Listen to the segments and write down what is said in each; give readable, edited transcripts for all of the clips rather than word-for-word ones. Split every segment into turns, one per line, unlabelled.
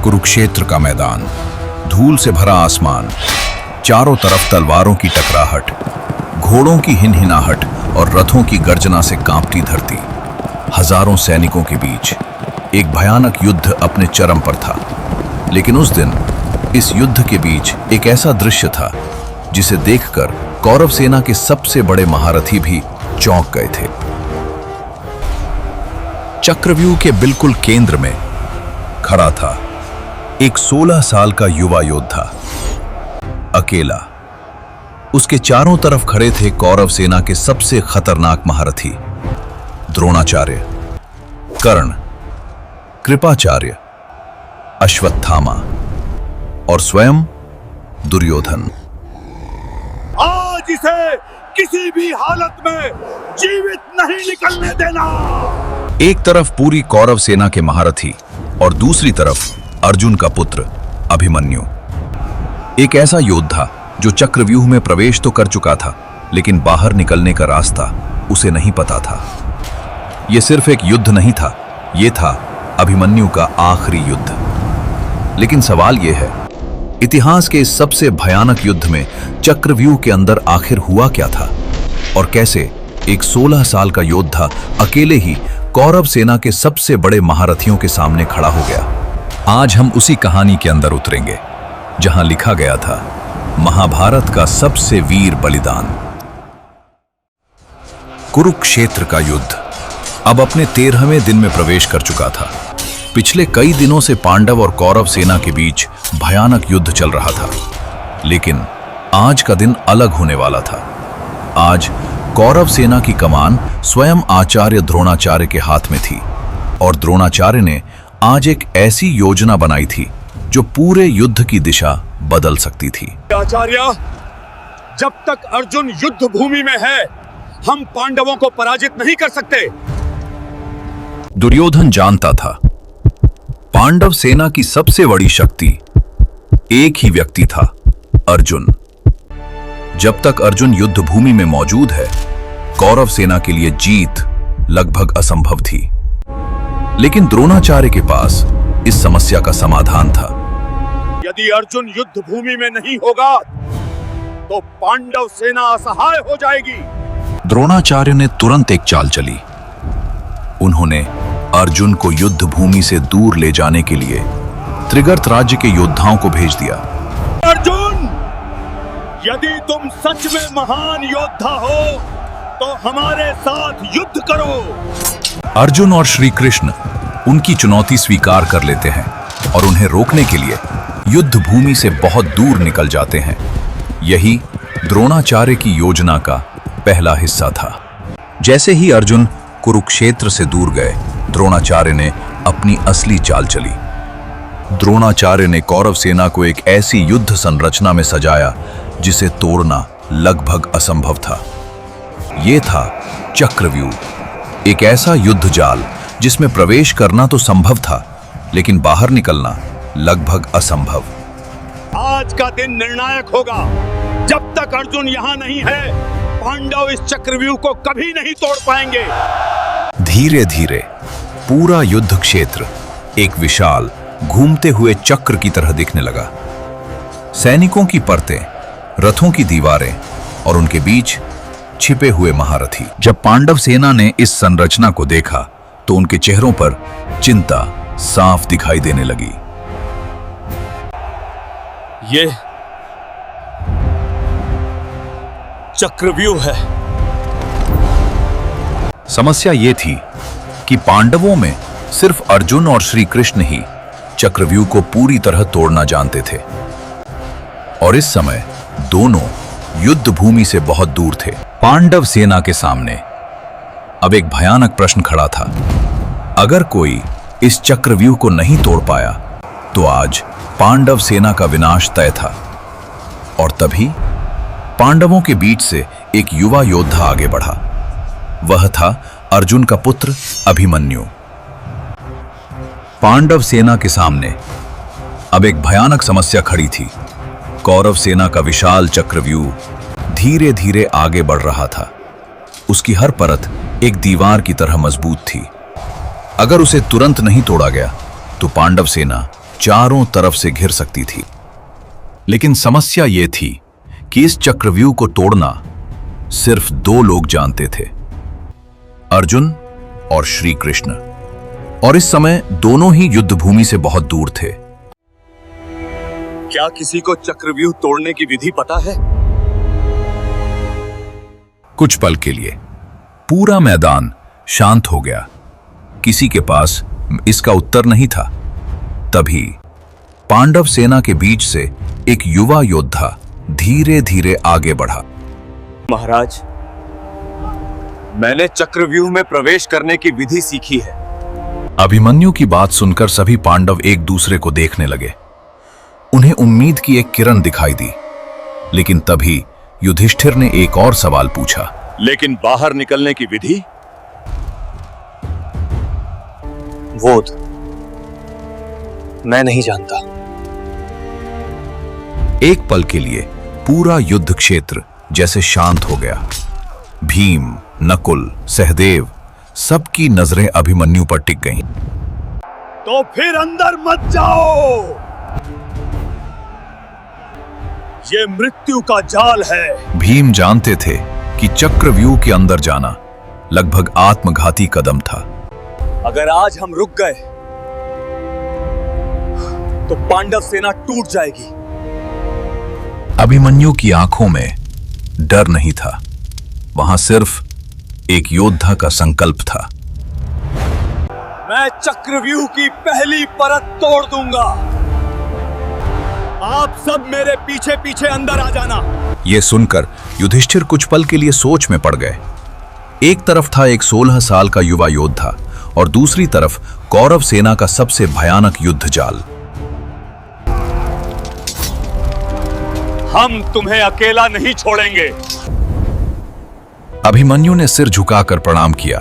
कुरुक्षेत्र का मैदान, धूल से भरा आसमान, चारों तरफ तलवारों की टकराहट, घोड़ों की हिनहिनाहट और रथों की गर्जना से कांपती धरती। हजारों सैनिकों के बीच एक भयानक युद्ध अपने चरम पर था। लेकिन उस दिन इस युद्ध के बीच एक ऐसा दृश्य था जिसे देखकर कौरव सेना के सबसे बड़े महारथी भी चौंक गए थे। चक्रव्यूह के बिल्कुल केंद्र में खड़ा था एक 16 साल का युवा योद्धा, अकेला। उसके चारों तरफ खड़े थे कौरव सेना के सबसे खतरनाक महारथी, द्रोणाचार्य, कर्ण, कृपाचार्य, अश्वत्थामा और स्वयं दुर्योधन।
आज इसे किसी भी हालत में जीवित नहीं निकलने देना।
एक तरफ पूरी कौरव सेना के महारथी और दूसरी तरफ अर्जुन का पुत्र अभिमन्यु, एक ऐसा योद्धा जो चक्रव्यूह में प्रवेश तो कर चुका था, लेकिन बाहर निकलने का रास्ता उसे नहीं पता था। यह सिर्फ एक युद्ध नहीं था, यह था अभिमन्यु का आखिरी युद्ध। लेकिन सवाल यह है, इतिहास के इस सबसे भयानक युद्ध में चक्रव्यूह के अंदर आखिर हुआ क्या था और कैसे एक 16 साल का योद्धा अकेले ही कौरव सेना के सबसे बड़े महारथियों के सामने खड़ा हो गया। आज हम उसी कहानी के अंदर उतरेंगे जहां लिखा गया था महाभारत का सबसे वीर बलिदान। कुरुक्षेत्र का युद्ध अब अपने 13वें दिन में प्रवेश कर चुका था। पिछले कई दिनों से पांडव और कौरव सेना के बीच भयानक युद्ध चल रहा था, लेकिन आज का दिन अलग होने वाला था। आज कौरव सेना की कमान स्वयं आचार्य द्रोणाचार्य के हाथ में थी और द्रोणाचार्य ने आज एक ऐसी योजना बनाई थी जो पूरे युद्ध की दिशा बदल सकती थी।
आचार्य, जब तक अर्जुन युद्ध भूमि में है, हम पांडवों को पराजित नहीं कर सकते।
दुर्योधन जानता था पांडव सेना की सबसे बड़ी शक्ति एक ही व्यक्ति था, अर्जुन। जब तक अर्जुन युद्ध भूमि में मौजूद है, कौरव सेना के लिए जीत लगभग असंभव थी। लेकिन द्रोणाचार्य के पास इस समस्या का समाधान था।
यदि अर्जुन युद्ध भूमि में नहीं होगा तो पांडव सेना असहाय हो जाएगी।
द्रोणाचार्य ने तुरंत एक चाल चली। उन्होंने अर्जुन को युद्ध भूमि से दूर ले जाने के लिए त्रिगर्त राज्य के योद्धाओं को भेज दिया।
अर्जुन, यदि तुम सच में महान योद्धा हो तो हमारे साथ युद्ध करो।
अर्जुन और श्री कृष्ण उनकी चुनौती स्वीकार कर लेते हैं और उन्हें रोकने के लिए युद्ध भूमि से बहुत दूर निकल जाते हैं। यही द्रोणाचार्य की योजना का पहला हिस्सा था। जैसे ही अर्जुन कुरुक्षेत्र से दूर गए, द्रोणाचार्य ने अपनी असली चाल चली। द्रोणाचार्य ने कौरव सेना को एक ऐसी युद्ध संरचना में सजाया जिसे तोड़ना लगभग असंभव था। यह था चक्रव्यूह, एक ऐसा युद्ध जाल जिसमें प्रवेश करना तो संभव था, लेकिन बाहर निकलना लगभग असंभव।
आज का दिन निर्णायक होगा। जब तक अर्जुन यहाँ नहीं है, पांडव इस चक्रव्यूह को कभी नहीं तोड़ पाएंगे।
धीरे धीरे पूरा युद्ध क्षेत्र एक विशाल घूमते हुए चक्र की तरह दिखने लगा। सैनिकों की परतें, रथों की दीवारें और उनके बीच छिपे हुए महारथी। जब पांडव सेना ने इस संरचना को देखा तो उनके चेहरों पर चिंता साफ दिखाई देने लगी।
ये चक्रव्यूह है।
समस्या ये थी कि पांडवों में सिर्फ अर्जुन और श्री कृष्ण ही चक्रव्यूह को पूरी तरह तोड़ना जानते थे और इस समय दोनों युद्ध भूमि से बहुत दूर थे। पांडव सेना के सामने अब एक भयानक प्रश्न खड़ा था। अगर कोई इस चक्रव्यूह को नहीं तोड़ पाया तो आज पांडव सेना का विनाश तय था। और तभी पांडवों के बीच से एक युवा योद्धा आगे बढ़ा। वह था अर्जुन का पुत्र अभिमन्यु। पांडव सेना के सामने अब एक भयानक समस्या खड़ी थी। कौरव सेना का विशाल चक्रव्यूह धीरे धीरे आगे बढ़ रहा था। उसकी हर परत एक दीवार की तरह मजबूत थी। अगर उसे तुरंत नहीं तोड़ा गया तो पांडव सेना चारों तरफ से घिर सकती थी। लेकिन समस्या यह थी कि इस चक्रव्यूह को तोड़ना सिर्फ दो लोग जानते थे, अर्जुन और श्री कृष्ण। और इस समय दोनों ही युद्ध भूमि से बहुत दूर थे।
क्या किसी को चक्रव्यूह तोड़ने की विधि पता है?
कुछ पल के लिए पूरा मैदान शांत हो गया। किसी के पास इसका उत्तर नहीं था। तभी पांडव सेना के बीच से एक युवा योद्धा धीरे धीरे आगे बढ़ा।
महाराज, मैंने चक्रव्यूह में प्रवेश करने की विधि सीखी है।
अभिमन्यु की बात सुनकर सभी पांडव एक दूसरे को देखने लगे। उन्हें उम्मीद की एक किरण दिखाई दी। लेकिन तभी युधिष्ठिर ने एक और सवाल पूछा।
लेकिन बाहर निकलने की विधि? वो मैं नहीं जानता।
एक पल के लिए पूरा युद्ध क्षेत्र जैसे शांत हो गया। भीम, नकुल, सहदेव सबकी नजरें अभिमन्यु पर टिक गईं।
तो फिर अंदर मत जाओ, ये मृत्यु का जाल है।
भीम जानते थे कि चक्रव्यूह के अंदर जाना लगभग आत्मघाती कदम था।
अगर आज हम रुक गए तो पांडव सेना टूट जाएगी।
अभिमन्यु की आंखों में डर नहीं था, वहां सिर्फ एक योद्धा का संकल्प था।
मैं चक्रव्यूह की पहली परत तोड़ दूंगा। आप सब मेरे पीछे पीछे अंदर आ जाना।
यह सुनकर युधिष्ठिर कुछ पल के लिए सोच में पड़ गए। एक तरफ था एक 16 साल का युवा योद्धा और दूसरी तरफ कौरव सेना का सबसे भयानक युद्ध जाल।
हम तुम्हें अकेला नहीं छोड़ेंगे।
अभिमन्यु ने सिर झुकाकर प्रणाम किया।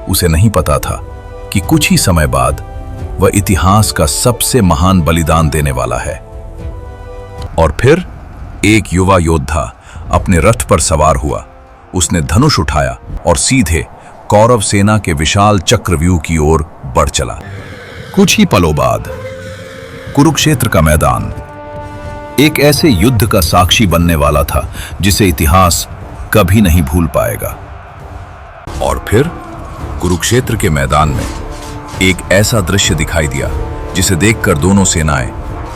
उसे नहीं पता था कि कुछ ही समय बाद वह इतिहास का सबसे महान बलिदान देने वाला है। और फिर एक युवा योद्धा अपने रथ पर सवार हुआ। उसने धनुष उठाया और सीधे कौरव सेना के विशाल चक्रव्यूह की ओर बढ़ चला। कुछ ही पलों बाद कुरुक्षेत्र का मैदान एक ऐसे युद्ध का साक्षी बनने वाला था जिसे इतिहास कभी नहीं भूल पाएगा। और फिर कुरुक्षेत्र के मैदान में एक ऐसा दृश्य दिखाई दिया जिसे देखकर दोनों सेनाएं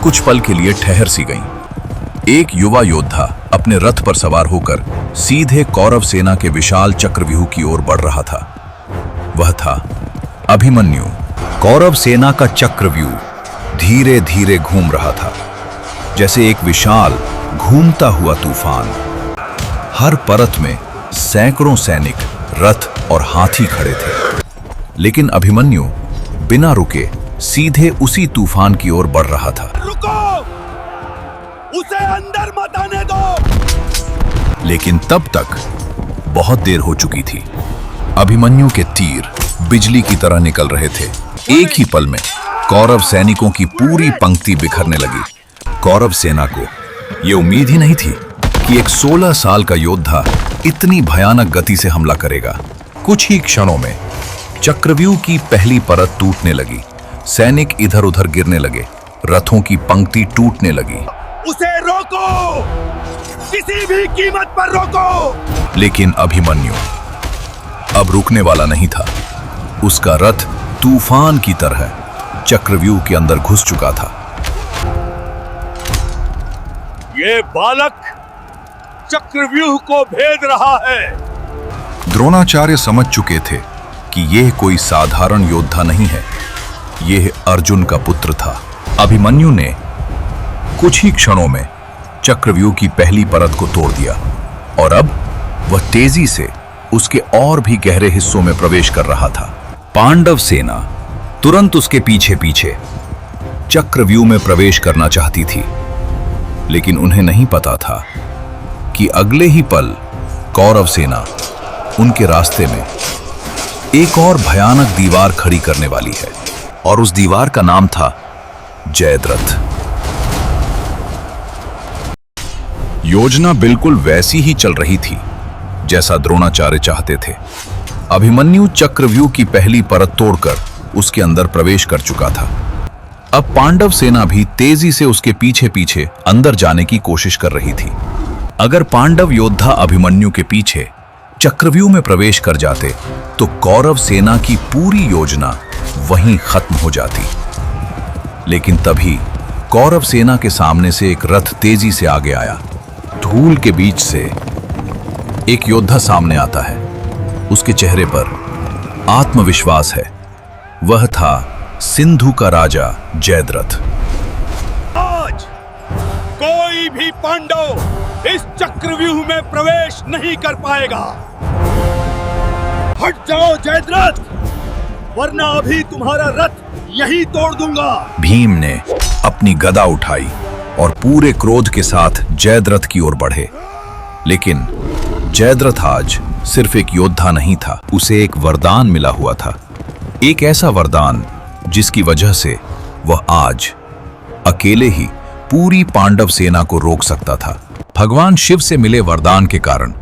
कुछ पल के लिए ठहर सी गईं। एक युवा योद्धा अपने रथ पर सवार होकर सीधे कौरव सेना के विशाल चक्रव्यूह की ओर बढ़ रहा था। वह था अभिमन्यु। कौरव सेना का चक्रव्यूह धीरे धीरे घूम रहा था, जैसे एक विशाल घूमता हुआ तूफान। हर परत में सैकड़ों सैनिक, रथ और हाथी खड़े थे। लेकिन अभिमन्यु बिना रुके सीधे उसी तूफान की ओर बढ़ रहा था।
रुको! उसे अंदर मत आने दो!
लेकिन तब तक बहुत देर हो चुकी थी। अभिमन्यु के तीर बिजली की तरह निकल रहे थे। एक ही पल में कौरव सैनिकों की पूरी पंक्ति बिखरने लगी। कौरव सेना को यह उम्मीद ही नहीं थी कि एक 16 साल का योद्धा इतनी भयानक गति से हमला करेगा। कुछ ही क्षणों में चक्रव्यूह की पहली परत टूटने लगी। सैनिक इधर उधर गिरने लगे, रथों की पंक्ति टूटने लगी।
उसे रोको! किसी भी कीमत पर रोको!
लेकिन अभिमन्यु अब रुकने वाला नहीं था। उसका रथ तूफान की तरह चक्रव्यूह के अंदर घुस चुका था।
ये बालक चक्रव्यूह को भेद रहा है।
द्रोणाचार्य समझ चुके थे कि यह कोई साधारण योद्धा नहीं है, यह अर्जुन का पुत्र था। अभिमन्यु ने कुछ ही क्षणों में चक्रव्यूह की पहली परत को तोड़ दिया और अब वह तेजी से उसके और भी गहरे हिस्सों में प्रवेश कर रहा था। पांडव सेना तुरंत उसके पीछे पीछे चक्रव्यूह में प्रवेश करना चाहती थी, लेकिन उन्हें नहीं पता था कि अगले ही पल कौरव सेना उनके रास्ते में एक और भयानक दीवार खड़ी करने वाली है। और उस दीवार का नाम था जयद्रथ। योजना बिल्कुल वैसी ही चल रही थी जैसा द्रोणाचार्य चाहते थे। अभिमन्यु चक्रव्यूह की पहली परत तोड़कर उसके अंदर प्रवेश कर चुका था। अब पांडव सेना भी तेजी से उसके पीछे पीछे अंदर जाने की कोशिश कर रही थी। अगर पांडव योद्धा अभिमन्यु के पीछे चक्रव्यूह में प्रवेश कर जाते तो कौरव सेना की पूरी योजना वहीं खत्म हो जाती। लेकिन तभी कौरव सेना के सामने से एक रथ तेजी से आगे आया। धूल के बीच से एक योद्धा सामने आता है। उसके चेहरे पर आत्मविश्वास है। वह था सिंधु का राजा जयद्रथ।
आज कोई भी पांडव इस चक्रव्यूह में प्रवेश नहीं कर पाएगा। हट जाओ जयद्रथ, वरना अभी तुम्हारा रथ यही तोड़ दूंगा।
भीम ने अपनी गदा उठाई और पूरे क्रोध के साथ जयद्रथ की ओर बढ़े। लेकिन जयद्रथ आज सिर्फ एक योद्धा नहीं था, उसे एक वरदान मिला हुआ था। एक ऐसा वरदान जिसकी वजह से वह आज अकेले ही पूरी पांडव सेना को रोक सकता था। भगवान शिव से मिले वरदान के कारण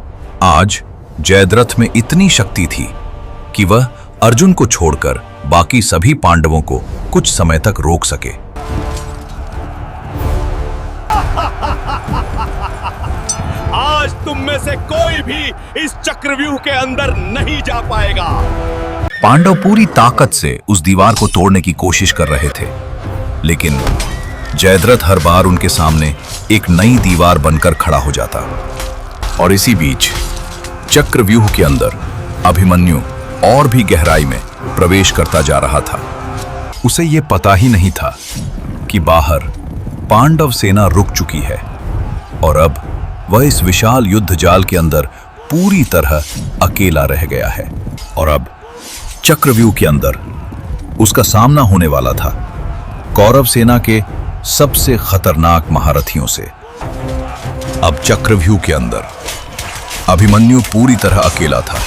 आज जयद्रथ में इतनी शक्ति थी कि वह अर्जुन को छोड़कर बाकी सभी पांडवों को कुछ समय तक रोक सके।
आज तुम में से कोई भी इस चक्रव्यूह के अंदर नहीं जा पाएगा।
पांडव पूरी ताकत से उस दीवार को तोड़ने की कोशिश कर रहे थे, लेकिन जयद्रथ हर बार उनके सामने एक नई दीवार बनकर खड़ा हो जाता। और इसी बीच चक्रव्यूह के अंदर अभिमन्यु और भी गहराई में प्रवेश करता जा रहा था। उसे यह पता ही नहीं था कि बाहर पांडव सेना रुक चुकी है और अब वह इस विशाल युद्ध जाल के अंदर पूरी तरह अकेला रह गया है। और अब चक्रव्यूह के अंदर उसका सामना होने वाला था कौरव सेना के सबसे खतरनाक महारथियों से। अब चक्रव्यूह के अंदर अभिमन्यु पूरी तरह अकेला था।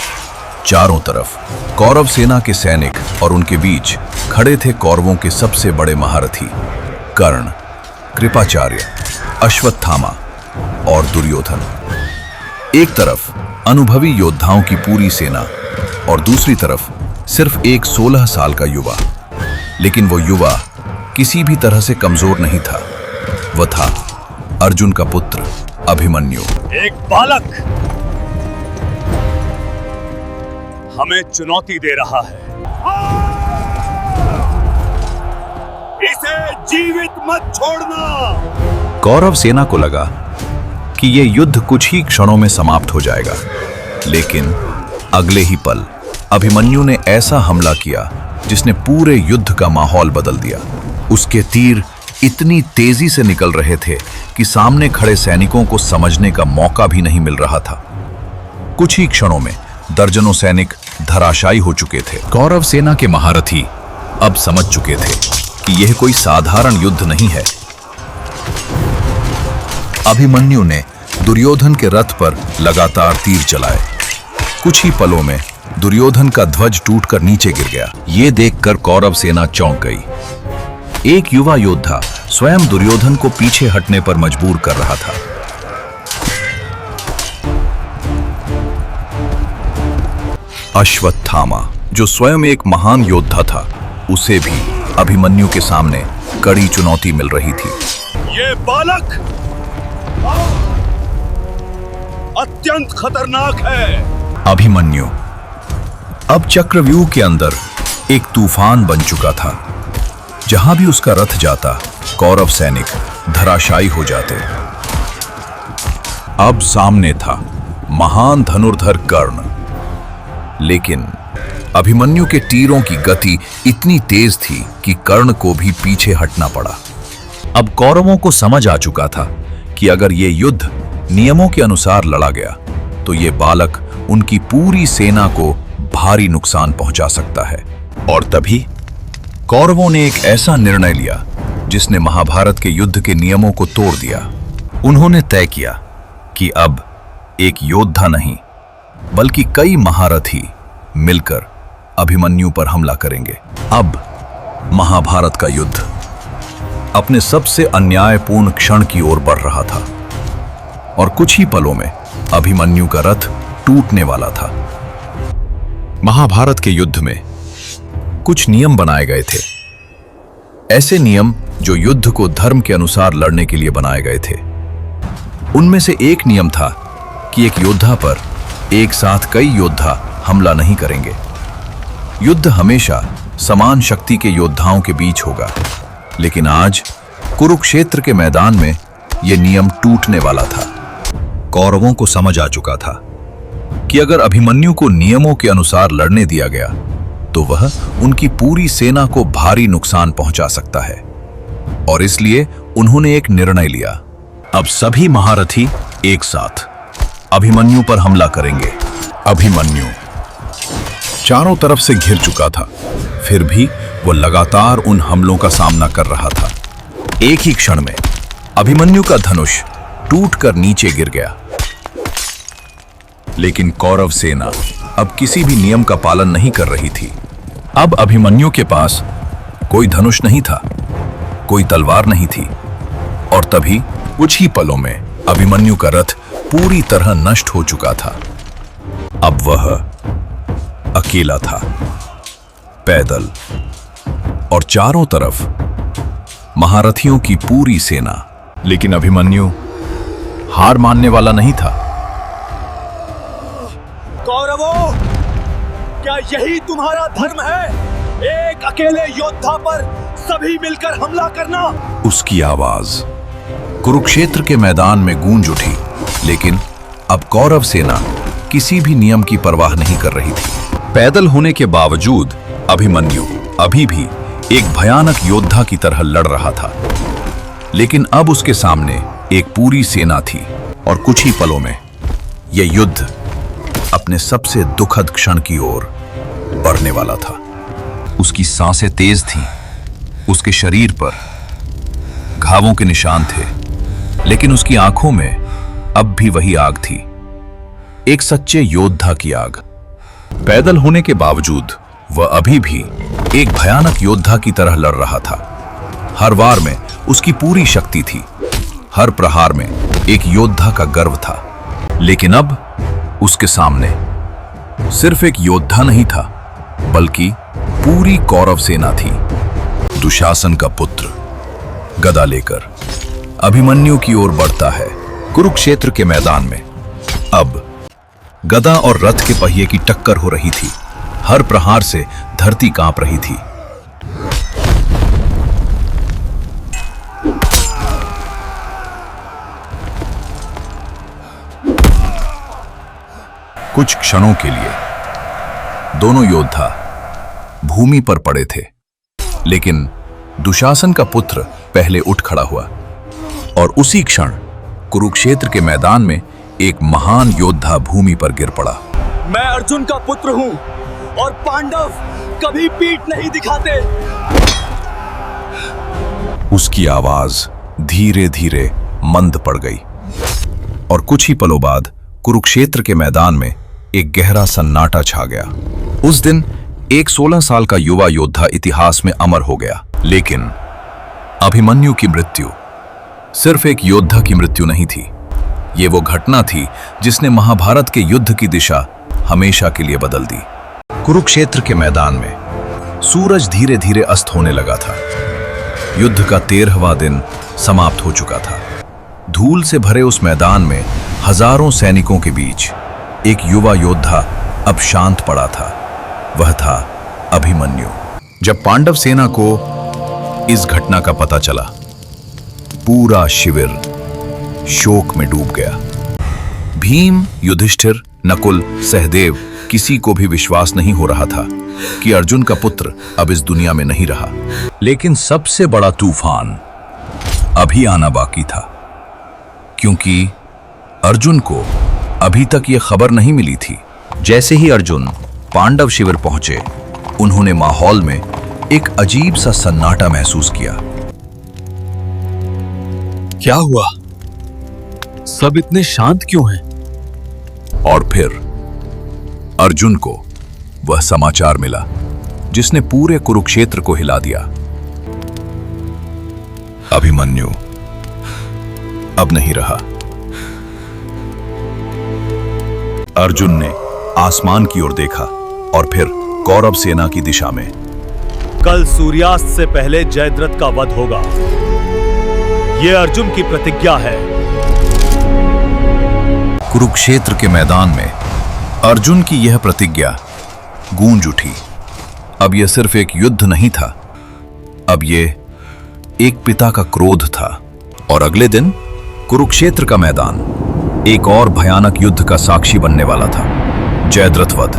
चारों तरफ कौरव सेना के सैनिक और उनके बीच खड़े थे कौरवों के सबसे बड़े महारथी कर्ण, कृपाचार्य, अश्वत्थामा और दुर्योधन। एक तरफ अनुभवी योद्धाओं की पूरी सेना और दूसरी तरफ सिर्फ एक 16 साल का युवा। लेकिन वो युवा किसी भी तरह से कमजोर नहीं था। वह था अर्जुन का पुत्र अभिमन्यु।
एक बालक हमें चुनौती दे रहा है। इसे जीवित मत छोड़ना।
कौरव सेना को लगा कि यह युद्ध कुछ ही क्षणों में समाप्त हो जाएगा, लेकिन अगले ही पल अभिमन्यु ने ऐसा हमला किया जिसने पूरे युद्ध का माहौल बदल दिया। उसके तीर इतनी तेजी से निकल रहे थे कि सामने खड़े सैनिकों को समझने का मौका भी नहीं मिल रहा था। कुछ ही क्षणों में दर्जनों सैनिक धराशायी हो चुके थे। कौरव सेना के महारथी अब समझ चुके थे कि यह कोई साधारण युद्ध नहीं है। अभिमन्यु ने दुर्योधन के रथ पर लगातार तीर चलाए। कुछ ही पलों में दुर्योधन का ध्वज टूटकर नीचे गिर गया। ये देखकर कौरव सेना चौंक गई। एक युवा योद्धा स्वयं दुर्योधन को पीछे हटने पर मजबूर कर रहा था। अश्वत्थामा, जो स्वयं एक महान योद्धा था, उसे भी अभिमन्यु के सामने कड़ी चुनौती मिल रही थी।
ये बालक अत्यंत खतरनाक है।
अभिमन्यु अब चक्रव्यूह के अंदर एक तूफान बन चुका था। जहां भी उसका रथ जाता, कौरव सैनिक धराशायी हो जाते। अब सामने था महान धनुर्धर कर्ण, लेकिन अभिमन्यु के तीरों की गति इतनी तेज थी कि कर्ण को भी पीछे हटना पड़ा। अब कौरवों को समझ आ चुका था कि अगर ये युद्ध नियमों के अनुसार लड़ा गया तो ये बालक उनकी पूरी सेना को भारी नुकसान पहुंचा सकता है। और तभी कौरवों ने एक ऐसा निर्णय लिया जिसने महाभारत के युद्ध के नियमों को तोड़ दिया। उन्होंने तय किया कि अब एक योद्धा नहीं बल्कि कई महारथी मिलकर अभिमन्यु पर हमला करेंगे। अब महाभारत का युद्ध अपने सबसे अन्यायपूर्ण क्षण की ओर बढ़ रहा था और कुछ ही पलों में अभिमन्यु का रथ टूटने वाला था। महाभारत के युद्ध में कुछ नियम बनाए गए थे। ऐसे नियम जो युद्ध को धर्म के अनुसार लड़ने के लिए बनाए गए थे। उनमें से एक नियम था कि एक योद्धा पर एक साथ कई योद्धा हमला नहीं करेंगे। युद्ध हमेशा समान शक्ति के योद्धाओं के बीच होगा, लेकिन आज कुरुक्षेत्र के मैदान में यह नियम टूटने वाला था। कौरवों को समझ आ चुका था कि अगर अभिमन्यु को नियमों के अनुसार लड़ने दिया गया तो वह उनकी पूरी सेना को भारी नुकसान पहुंचा सकता है, और इसलिए उन्होंने एक निर्णय लिया। अब सभी महारथी एक साथ अभिमन्यु पर हमला करेंगे। अभिमन्यु चारों तरफ से घिर चुका था, फिर भी वह लगातार उन हमलों का सामना कर रहा था। एक ही क्षण में अभिमन्यु का धनुष टूटकर नीचे गिर गया। लेकिन कौरव सेना अब किसी भी नियम का पालन नहीं कर रही थी। अब अभिमन्यु के पास कोई धनुष नहीं था, कोई तलवार नहीं थी, और तभी कुछ ही पलों में अभिमन्यु का रथ पूरी तरह नष्ट हो चुका था। अब वह अकेला था, पैदल, और चारों तरफ महारथियों की पूरी सेना। लेकिन अभिमन्यु हार मानने वाला नहीं था।
कौरवों, क्या यही तुम्हारा धर्म है? एक अकेले योद्धा पर सभी मिलकर हमला करना?
उसकी आवाज कुरुक्षेत्र के मैदान में गूंज उठी, लेकिन अब कौरव सेना किसी भी नियम की परवाह नहीं कर रही थी। पैदल होने के बावजूद अभिमन्यु अभी भी एक भयानक योद्धा की तरह लड़ रहा था, लेकिन अब उसके सामने एक पूरी सेना थी, और कुछ ही पलों में यह युद्ध अपने सबसे दुखद क्षण की ओर बढ़ने वाला था। उसकी सांसें तेज थीं, उसके शरीर पर घावों के निशान थे, लेकिन उसकी आंखों में अब भी वही आग थी, एक सच्चे योद्धा की आग। पैदल होने के बावजूद वह अभी भी एक भयानक योद्धा की तरह लड़ रहा था। हर वार में उसकी पूरी शक्ति थी, हर प्रहार में एक योद्धा का गर्व था। लेकिन अब उसके सामने सिर्फ एक योद्धा नहीं था, बल्कि पूरी कौरव सेना थी। दुशासन का पुत्र गदा लेकर अभिमन्यु की ओर बढ़ता है। कुरुक्षेत्र के मैदान में अब गदा और रथ के पहिए की टक्कर हो रही थी। हर प्रहार से धरती कांप रही थी। कुछ क्षणों के लिए दोनों योद्धा भूमि पर पड़े थे, लेकिन दुशासन का पुत्र पहले उठ खड़ा हुआ, और उसी क्षण कुरुक्षेत्र के मैदान में एक महान योद्धा भूमि पर गिर पड़ा।
मैं अर्जुन का पुत्र हूं, और पांडव कभी पीठ नहीं दिखाते।
उसकी आवाज धीरे धीरे मंद पड़ गई, और कुछ ही पलों बाद कुरुक्षेत्र के मैदान में एक गहरा सन्नाटा छा गया। उस दिन एक 16 साल का युवा योद्धा इतिहास में अमर हो गया। लेकिन अभिमन्यु की मृत्यु सिर्फ एक योद्धा की मृत्यु नहीं थी। ये वो घटना थी जिसने महाभारत के युद्ध की दिशा हमेशा के लिए बदल दी। कुरुक्षेत्र के मैदान में सूरज धीरे धीरे अस्त होने लगा था। युद्ध का 13वां दिन समाप्त हो चुका था। धूल से भरे उस मैदान में हजारों सैनिकों के बीच एक युवा योद्धा अब शांत पड़ा था। वह था अभिमन्यु। जब पांडव सेना को इस घटना का पता चला, पूरा शिविर शोक में डूब गया। भीम, युधिष्ठिर, नकुल, सहदेव, किसी को भी विश्वास नहीं हो रहा था कि अर्जुन का पुत्र अब इस दुनिया में नहीं रहा। लेकिन सबसे बड़ा तूफान अभी आना बाकी था, क्योंकि अर्जुन को अभी तक यह खबर नहीं मिली थी। जैसे ही अर्जुन पांडव शिविर पहुंचे, उन्होंने माहौल में एक अजीब सा सन्नाटा महसूस किया।
क्या हुआ? सब इतने शांत क्यों हैं?
और फिर अर्जुन को वह समाचार मिला जिसने पूरे कुरुक्षेत्र को हिला दिया। अभिमन्यु अब नहीं रहा। अर्जुन ने आसमान की ओर देखा और फिर कौरव सेना की दिशा में।
कल सूर्यास्त से पहले जयद्रथ का वध होगा। यह अर्जुन की प्रतिज्ञा है।
कुरुक्षेत्र के मैदान में अर्जुन की यह प्रतिज्ञा गूंज उठी। अब यह सिर्फ एक युद्ध नहीं था, अब यह एक पिता का क्रोध था। और अगले दिन कुरुक्षेत्र का मैदान एक और भयानक युद्ध का साक्षी बनने वाला था। जयद्रथ वध।